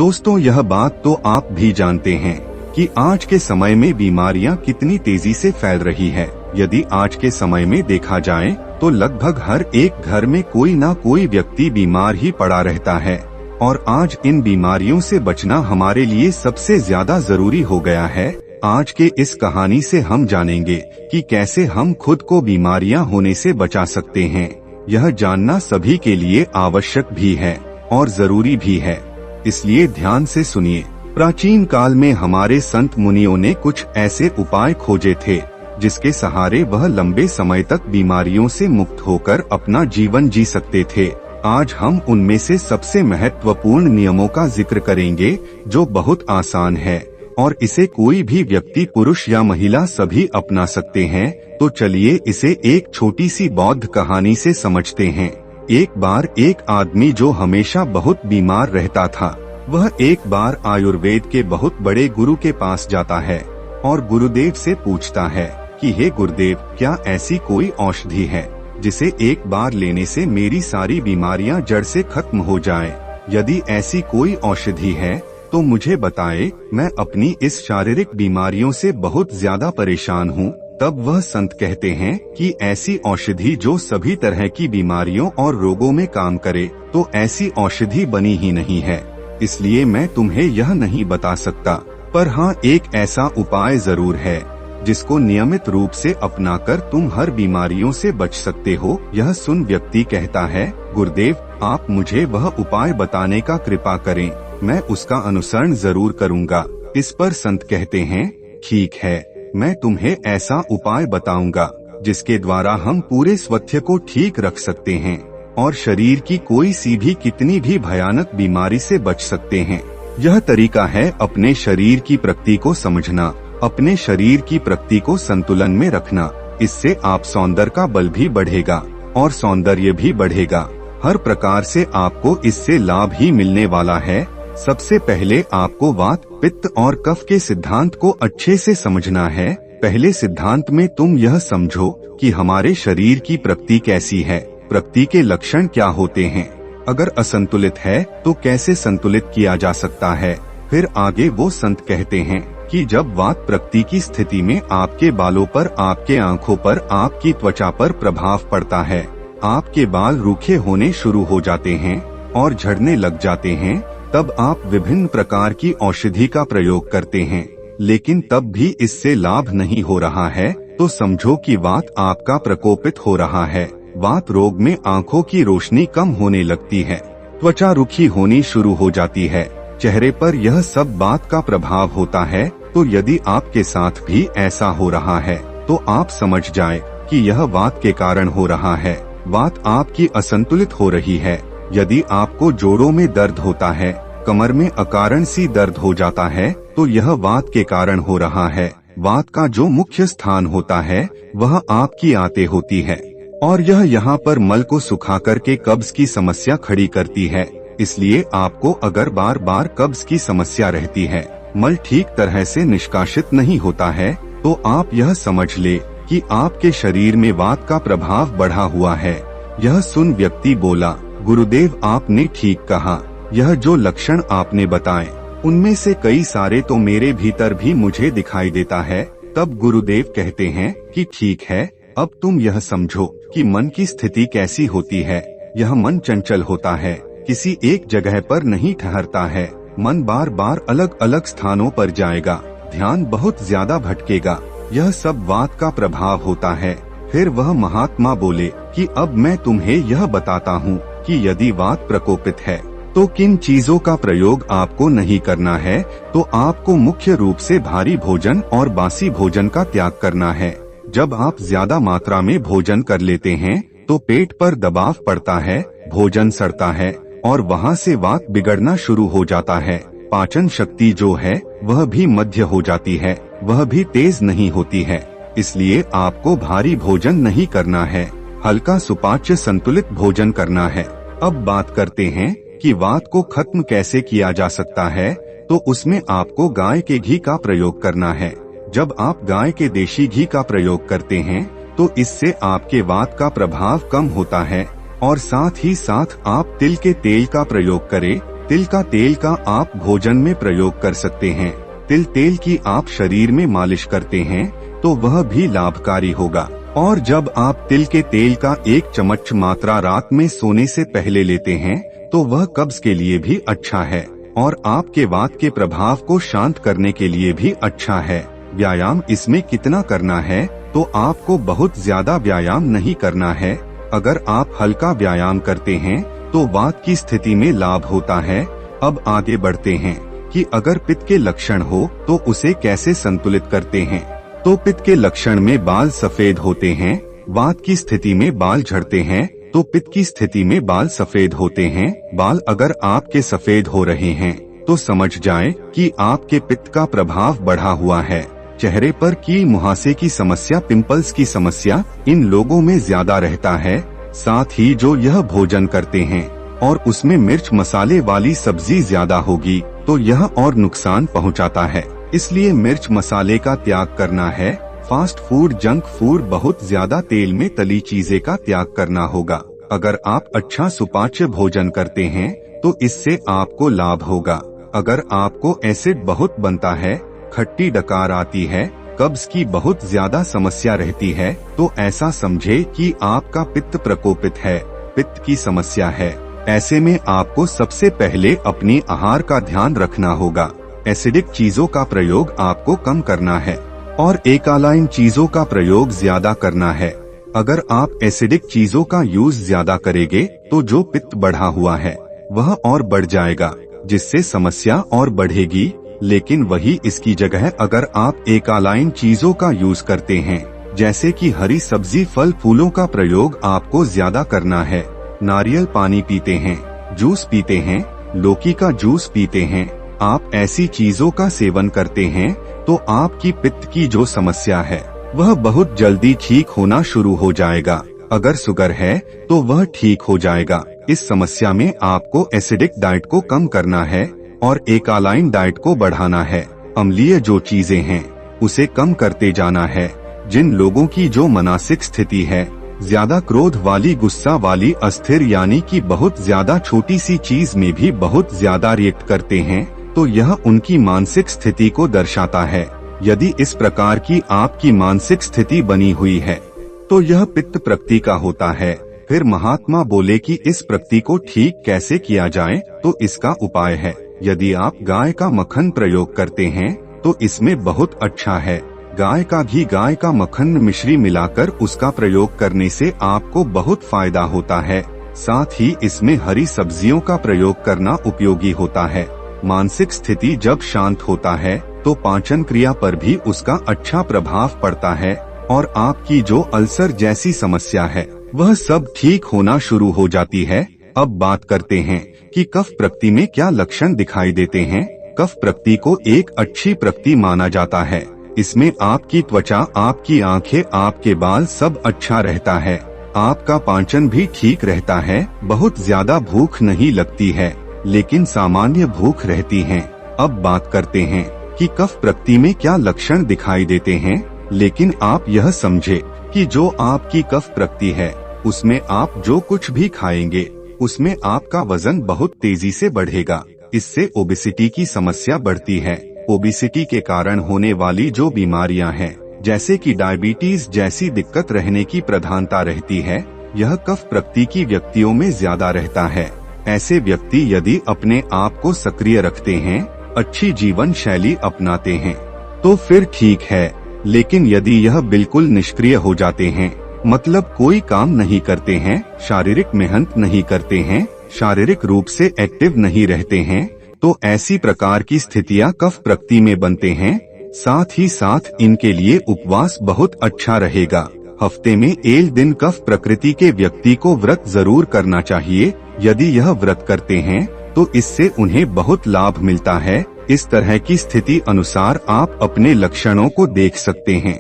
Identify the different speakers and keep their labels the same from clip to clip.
Speaker 1: दोस्तों, यह बात तो आप भी जानते हैं कि आज के समय में बीमारियां कितनी तेजी से फैल रही है। यदि आज के समय में देखा जाए तो लगभग हर एक घर में कोई ना कोई व्यक्ति बीमार ही पड़ा रहता है और आज इन बीमारियों से बचना हमारे लिए सबसे ज्यादा जरूरी हो गया है। आज के इस कहानी से हम जानेंगे कि कैसे हम खुद को बीमारियां होने से बचा सकते हैं। यह जानना सभी के लिए आवश्यक भी है और जरूरी भी है, इसलिए ध्यान से सुनिए। प्राचीन काल में हमारे संत मुनियों ने कुछ ऐसे उपाय खोजे थे जिसके सहारे वह लंबे समय तक बीमारियों से मुक्त होकर अपना जीवन जी सकते थे। आज हम उनमें से सबसे महत्वपूर्ण नियमों का जिक्र करेंगे जो बहुत आसान है और इसे कोई भी व्यक्ति, पुरुष या महिला सभी अपना सकते हैं। तो चलिए इसे एक छोटी सी बौद्ध कहानी से समझते हैं। एक बार एक आदमी जो हमेशा बहुत बीमार रहता था, वह एक बार आयुर्वेद के बहुत बड़े गुरु के पास जाता है और गुरुदेव से पूछता है कि हे गुरुदेव, क्या ऐसी कोई औषधि है जिसे एक बार लेने से मेरी सारी बीमारियां जड़ से खत्म हो जाएं? यदि ऐसी कोई औषधि है तो मुझे बताए, मैं अपनी इस शारीरिक बीमारियों से बहुत ज्यादा परेशान हूँ। तब वह संत कहते हैं कि ऐसी औषधि जो सभी तरह की बीमारियों और रोगों में काम करे, तो ऐसी औषधि बनी ही नहीं है, इसलिए मैं तुम्हें यह नहीं बता सकता। पर हाँ, एक ऐसा उपाय जरूर है जिसको नियमित रूप से अपनाकर तुम हर बीमारियों से बच सकते हो। यह सुन व्यक्ति कहता है, गुरुदेव, आप मुझे वह उपाय बताने का कृपा करें, मैं उसका अनुसरण जरूर करूँगा। इस पर संत कहते हैं, ठीक है, मैं तुम्हें ऐसा उपाय बताऊंगा जिसके द्वारा हम पूरे स्वास्थ्य को ठीक रख सकते हैं और शरीर की कोई सी भी कितनी भी भयानक बीमारी से बच सकते हैं। यह तरीका है अपने शरीर की प्रकृति को समझना, अपने शरीर की प्रकृति को संतुलन में रखना। इससे आप सौंदर्य का बल भी बढ़ेगा और सौंदर्य भी बढ़ेगा। हर प्रकार से आपको इससे लाभ ही मिलने वाला है। सबसे पहले आपको वात, पित्त और कफ के सिद्धांत को अच्छे से समझना है। पहले सिद्धांत में तुम यह समझो कि हमारे शरीर की प्रकृति कैसी है, प्रकृति के लक्षण क्या होते हैं, अगर असंतुलित है तो कैसे संतुलित किया जा सकता है। फिर आगे वो संत कहते हैं कि जब वात प्रकृति की स्थिति में आपके बालों पर, आपके आँखों पर, आपकी त्वचा पर प्रभाव पड़ता है, आपके बाल रूखे होने शुरू हो जाते हैं और झड़ने लग जाते हैं, तब आप विभिन्न प्रकार की औषधि का प्रयोग करते हैं, लेकिन तब भी इससे लाभ नहीं हो रहा है, तो समझो कि वात आपका प्रकोपित हो रहा है। वात रोग में आँखों की रोशनी कम होने लगती है, त्वचा रुखी होनी शुरू हो जाती है, चेहरे पर यह सब बात का प्रभाव होता है। तो यदि आपके साथ भी ऐसा हो रहा है तो आप समझ जाए कि यह वात के कारण हो रहा है। वात आपकी असंतुलित हो रही है। यदि आपको जोड़ों में दर्द होता है, कमर में अकारण सी दर्द हो जाता है, तो यह वात के कारण हो रहा है। वात का जो मुख्य स्थान होता है वह आपकी आंतें होती है और यह यहाँ पर मल को सुखा करके कब्ज की समस्या खड़ी करती है। इसलिए आपको अगर बार बार कब्ज की समस्या रहती है, मल ठीक तरह से निष्कासित नहीं होता है, तो आप यह समझ ले कि आपके शरीर में वात का प्रभाव बढ़ा हुआ है। यह सुन व्यक्ति बोला, गुरुदेव, आपने ठीक कहा, यह जो लक्षण आपने बताए उनमें से कई सारे तो मेरे भीतर भी मुझे दिखाई देता है। तब गुरुदेव कहते हैं कि ठीक है, अब तुम यह समझो कि मन की स्थिति कैसी होती है। यह मन चंचल होता है, किसी एक जगह पर नहीं ठहरता है। मन बार बार अलग अलग स्थानों पर जाएगा, ध्यान बहुत ज्यादा भटकेगा। यह सब वात का प्रभाव होता है। फिर वह महात्मा बोले कि अब मैं तुम्हें यह बताता हूँ कि यदि वात प्रकोपित है तो किन चीजों का प्रयोग आपको नहीं करना है। तो आपको मुख्य रूप से भारी भोजन और बासी भोजन का त्याग करना है। जब आप ज्यादा मात्रा में भोजन कर लेते हैं तो पेट पर दबाव पड़ता है, भोजन सड़ता है और वहाँ से वात बिगड़ना शुरू हो जाता है। पाचन शक्ति जो है वह भी मध्य हो जाती है, वह भी तेज नहीं होती है। इसलिए आपको भारी भोजन नहीं करना है, हल्का सुपाच्य संतुलित भोजन करना है। अब बात करते हैं कि वात को खत्म कैसे किया जा सकता है। तो उसमें आपको गाय के घी का प्रयोग करना है। जब आप गाय के देशी घी का प्रयोग करते हैं तो इससे आपके वात का प्रभाव कम होता है और साथ ही साथ आप तिल के तेल का प्रयोग करें। तिल का तेल का आप भोजन में प्रयोग कर सकते हैं। तिल तेल की आप शरीर में मालिश करते हैं तो वह भी लाभकारी होगा। और जब आप तिल के तेल का 1 चम्मच मात्रा रात में सोने से पहले लेते हैं तो वह कब्ज के लिए भी अच्छा है और आपके वात के प्रभाव को शांत करने के लिए भी अच्छा है। व्यायाम इसमें कितना करना है, तो आपको बहुत ज्यादा व्यायाम नहीं करना है। अगर आप हल्का व्यायाम करते हैं तो वात की स्थिति में लाभ होता है। अब आगे बढ़ते हैं कि अगर पित्त के लक्षण हो तो उसे कैसे संतुलित करते हैं। तो पित्त के लक्षण में बाल सफेद होते हैं, वात की स्थिति में बाल झड़ते हैं, तो पित्त की स्थिति में बाल सफेद होते हैं। बाल अगर आपके सफेद हो रहे हैं तो समझ जाएं कि आपके पित्त का प्रभाव बढ़ा हुआ है। चेहरे पर की मुहासे की समस्या, पिंपल्स की समस्या इन लोगों में ज्यादा रहता है। साथ ही जो यह भोजन करते हैं और उसमें मिर्च मसाले वाली सब्जी ज्यादा होगी तो यह और नुकसान पहुंचाता है। इसलिए मिर्च मसाले का त्याग करना है। फास्ट फूड, जंक फूड, बहुत ज्यादा तेल में तली चीजें का त्याग करना होगा। अगर आप अच्छा सुपाच्य भोजन करते हैं तो इससे आपको लाभ होगा। अगर आपको एसिड बहुत बनता है, खट्टी डकार आती है, कब्ज की बहुत ज्यादा समस्या रहती है, तो ऐसा समझे कि आपका पित्त प्रकोपित है, पित्त की समस्या है। ऐसे में आपको सबसे पहले अपनी आहार का ध्यान रखना होगा। एसिडिक चीजों का प्रयोग आपको कम करना है और एकालाइन चीजों का प्रयोग ज्यादा करना है। अगर आप एसिडिक चीजों का यूज ज्यादा करेंगे तो जो पित्त बढ़ा हुआ है वह और बढ़ जाएगा, जिससे समस्या और बढ़ेगी। लेकिन वही इसकी जगह अगर आप एकालाइन चीजों का यूज करते हैं, जैसे कि हरी सब्जी, फल फूलों का प्रयोग आपको ज्यादा करना है। नारियल पानी पीते हैं, जूस पीते हैं, लौकी का जूस पीते हैं, आप ऐसी चीजों का सेवन करते हैं तो आपकी पित्त की जो समस्या है वह बहुत जल्दी ठीक होना शुरू हो जाएगा। अगर शुगर है तो वह ठीक हो जाएगा। इस समस्या में आपको एसिडिक डाइट को कम करना है और एकालाइन डाइट को बढ़ाना है। अम्लीय जो चीजें हैं उसे कम करते जाना है। जिन लोगों की जो मानसिक स्थिति है ज्यादा क्रोध वाली, गुस्सा वाली, अस्थिर, यानी कि बहुत ज्यादा छोटी सी चीज में भी बहुत ज्यादा रिएक्ट करते हैं, तो यह उनकी मानसिक स्थिति को दर्शाता है। यदि इस प्रकार की आपकी मानसिक स्थिति बनी हुई है तो यह पित्त प्रकृति का होता है। फिर महात्मा बोले कि इस प्रकृति को ठीक कैसे किया जाए, तो इसका उपाय है, यदि आप गाय का मक्खन प्रयोग करते हैं तो इसमें बहुत अच्छा है। गाय का घी, गाय का मक्खन मिश्री मिलाकर उसका प्रयोग करने से आपको बहुत फायदा होता है। साथ ही इसमें हरी सब्जियों का प्रयोग करना उपयोगी होता है। मानसिक स्थिति जब शांत होता है तो पाचन क्रिया पर भी उसका अच्छा प्रभाव पड़ता है और आपकी जो अल्सर जैसी समस्या है वह सब ठीक होना शुरू हो जाती है। अब बात करते हैं कि कफ प्रकृति में क्या लक्षण दिखाई देते हैं। कफ प्रकृति को एक अच्छी प्रकृति माना जाता है। इसमें आपकी त्वचा, आपकी आंखें, आपके बाल सब अच्छा रहता है। आपका पाचन भी ठीक रहता है। बहुत ज्यादा भूख नहीं लगती है, लेकिन सामान्य भूख रहती है। अब बात करते हैं कि कफ प्रकृति में क्या लक्षण दिखाई देते हैं। लेकिन आप यह समझे कि जो आपकी कफ प्रकृति है उसमें आप जो कुछ भी खाएंगे उसमें आपका वजन बहुत तेजी से बढ़ेगा। इससे ओबेसिटी की समस्या बढ़ती है। ओबेसिटी के कारण होने वाली जो बीमारियां हैं, जैसे कि डायबिटीज जैसी दिक्कत रहने की प्रधानता रहती है, यह कफ प्रकृति की व्यक्तियों में ज्यादा रहता है। ऐसे व्यक्ति यदि अपने आप को सक्रिय रखते हैं, अच्छी जीवन शैली अपनाते हैं तो फिर ठीक है। लेकिन यदि यह बिल्कुल निष्क्रिय हो जाते हैं, मतलब कोई काम नहीं करते हैं, शारीरिक मेहनत नहीं करते हैं, शारीरिक रूप से एक्टिव नहीं रहते हैं, तो ऐसी प्रकार की स्थितियां कफ प्रकृति में बनते हैं। साथ ही साथ इनके लिए उपवास बहुत अच्छा रहेगा। हफ्ते में 1 दिन कफ प्रकृति के व्यक्ति को व्रत जरूर करना चाहिए। यदि यह व्रत करते हैं तो इससे उन्हें बहुत लाभ मिलता है। इस तरह की स्थिति अनुसार आप अपने लक्षणों को देख सकते हैं।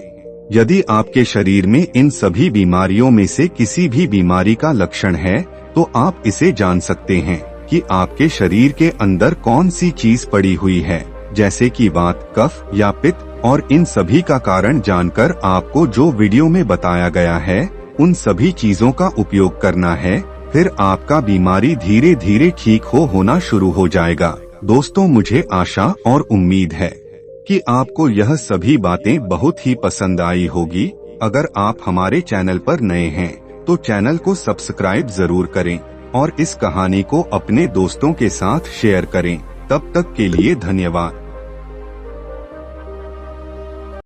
Speaker 1: यदि आपके शरीर में इन सभी बीमारियों में से किसी भी बीमारी का लक्षण है तो आप इसे जान सकते हैं कि आपके शरीर के अंदर कौन सी चीज पड़ी हुई है, जैसे कि वात, कफ या पित्त। और इन सभी का कारण जानकर आपको जो वीडियो में बताया गया है उन सभी चीजों का उपयोग करना है। फिर आपका बीमारी धीरे धीरे ठीक होना शुरू हो जाएगा। दोस्तों, मुझे आशा और उम्मीद है कि आपको यह सभी बातें बहुत ही पसंद आई होगी। अगर आप हमारे चैनल पर नए हैं तो चैनल को सब्सक्राइब जरूर करें और इस कहानी को अपने दोस्तों के साथ शेयर करें। तब तक के लिए धन्यवाद।